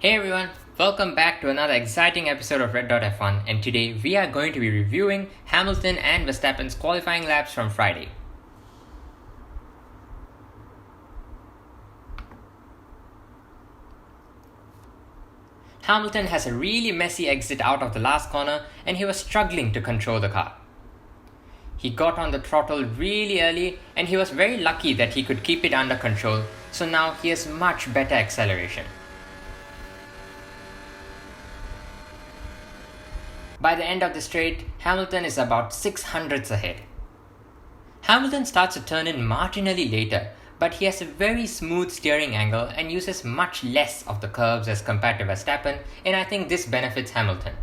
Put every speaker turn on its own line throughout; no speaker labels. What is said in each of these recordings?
Hey everyone, welcome back to another exciting episode of Red Dot F1, and today we are going to be reviewing Hamilton and Verstappen's qualifying laps from Friday. Hamilton has a really messy exit out of the last corner and he was struggling to control the car. He got on the throttle really early and he was very lucky that he could keep it under control, so now he has much better acceleration. By the end of the straight, Hamilton is about 600ths ahead. Hamilton starts to turn in marginally later, but he has a very smooth steering angle and uses much less of the curves as compared to Verstappen, and I think this benefits Hamilton.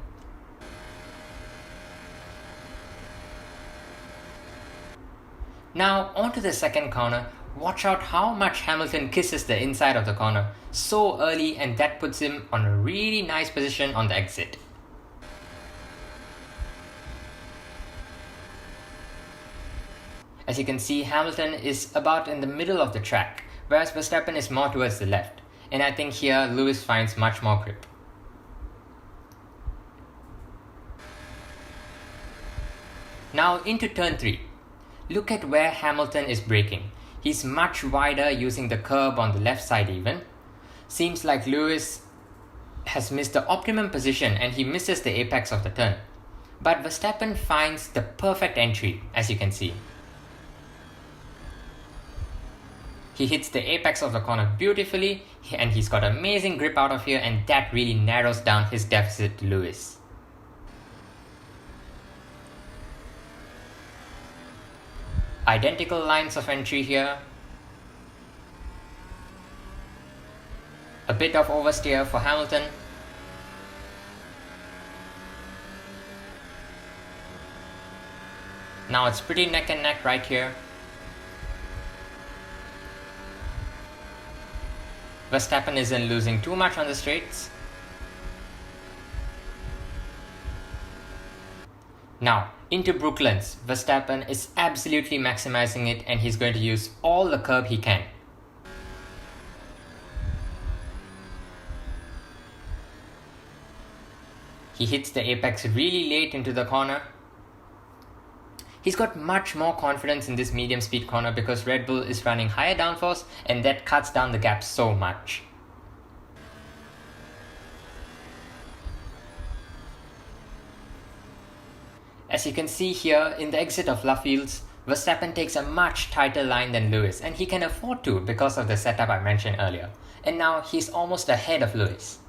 Now onto the second corner. Watch out how much Hamilton kisses the inside of the corner so early, and that puts him on a really nice position on the exit. As you can see, Hamilton is about in the middle of the track, whereas Verstappen is more towards the left, and I think here Lewis finds much more grip. Now into turn 3. Look at where Hamilton is braking. He's much wider using the curb on the left side even. Seems like Lewis has missed the optimum position and he misses the apex of the turn. But Verstappen finds the perfect entry, as you can see. He hits the apex of the corner beautifully and he's got amazing grip out of here, and that really narrows down his deficit to Lewis. Identical lines of entry here. A bit of oversteer for Hamilton. Now it's pretty neck and neck right here. Verstappen isn't losing too much on the straights. Now, into Brooklands, Verstappen is absolutely maximizing it and he's going to use all the curb he can. He hits the apex really late into the corner. He's got much more confidence in this medium speed corner because Red Bull is running higher downforce and that cuts down the gap so much. As you can see here in the exit of Lovefields, Verstappen takes a much tighter line than Lewis, and he can afford to because of the setup I mentioned earlier. And now he's almost ahead of Lewis.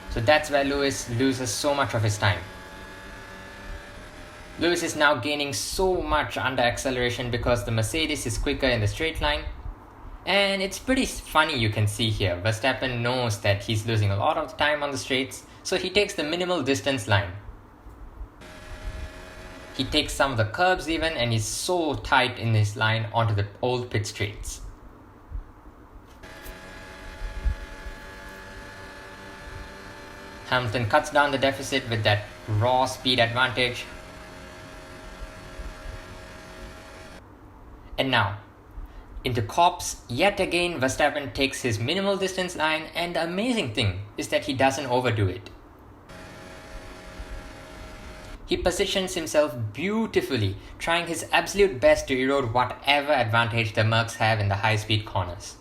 So that's where Lewis loses so much of his time. Lewis is now gaining so much under acceleration because the Mercedes is quicker in the straight line. And it's pretty funny, you can see here. Verstappen knows that he's losing a lot of time on the straights, so he takes the minimal distance line. He takes some of the curbs even, and he's so tight in his line onto the old pit straights. Hamilton cuts down the deficit with that raw speed advantage. And now, into Copse, yet again Verstappen takes his minimal distance line, and the amazing thing is that he doesn't overdo it. He positions himself beautifully, trying his absolute best to erode whatever advantage the Mercs have in the high speed corners.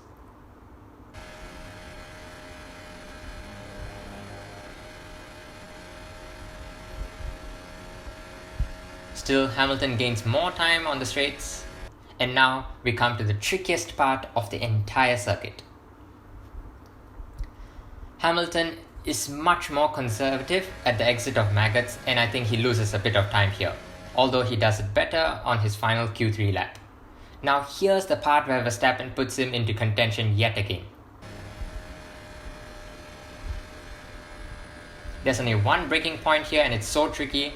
Still, Hamilton gains more time on the straights. And now we come to the trickiest part of the entire circuit. Hamilton is much more conservative at the exit of Maggots, and I think he loses a bit of time here, although he does it better on his final Q3 lap. Now here's the part where Verstappen puts him into contention yet again. There's only one braking point here and it's so tricky.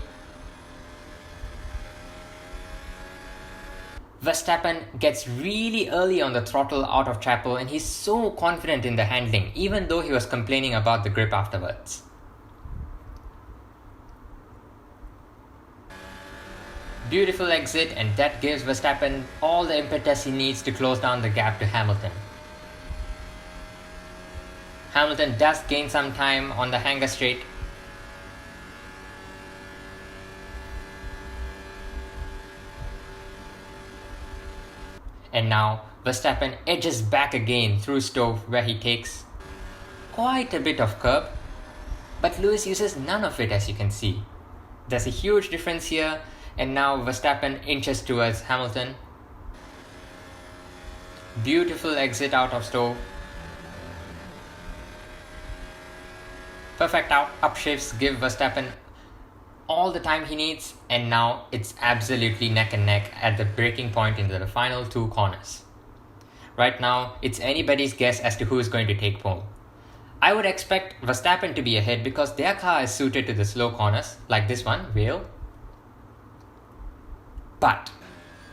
Verstappen gets really early on the throttle out of Chapel and he's so confident in the handling, even though he was complaining about the grip afterwards. Beautiful exit, and that gives Verstappen all the impetus he needs to close down the gap to Hamilton. Hamilton does gain some time on the hanger straight. And now Verstappen edges back again through Stove, where he takes quite a bit of curb, but Lewis uses none of it, as you can see. There's a huge difference here, and now Verstappen inches towards Hamilton. Beautiful exit out of Stove. Perfect upshifts give Verstappen all the time he needs, and now it's absolutely neck and neck at the breaking point into the final 2 corners. Right now, it's anybody's guess as to who is going to take pole. I would expect Verstappen to be ahead because their car is suited to the slow corners, like this one, Vale. But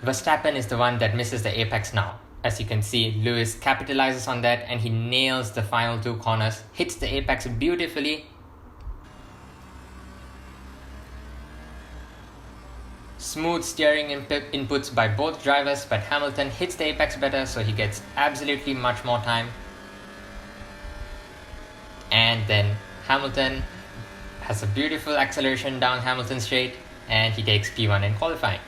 Verstappen is the one that misses the apex now. As you can see, Lewis capitalizes on that and he nails the final 2 corners, hits the apex beautifully. Smooth steering inputs by both drivers, but Hamilton hits the apex better, so he gets absolutely much more time. And then Hamilton has a beautiful acceleration down Hamilton straight, and he takes P1 in qualifying.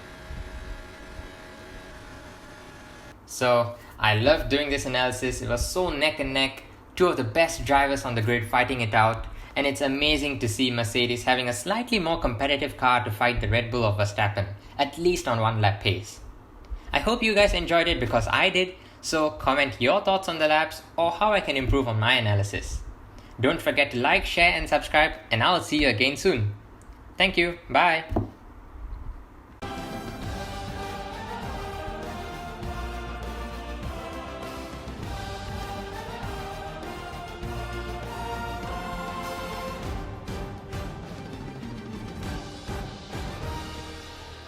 So I loved doing this analysis. It was so neck and neck, 2 of the best drivers on the grid fighting it out, and it's amazing to see Mercedes having a slightly more competitive car to fight the Red Bull of Verstappen, at least on 1 lap pace. I hope you guys enjoyed it because I did, so comment your thoughts on the laps or how I can improve on my analysis. Don't forget to like, share and subscribe, and I'll see you again soon. Thank you, bye!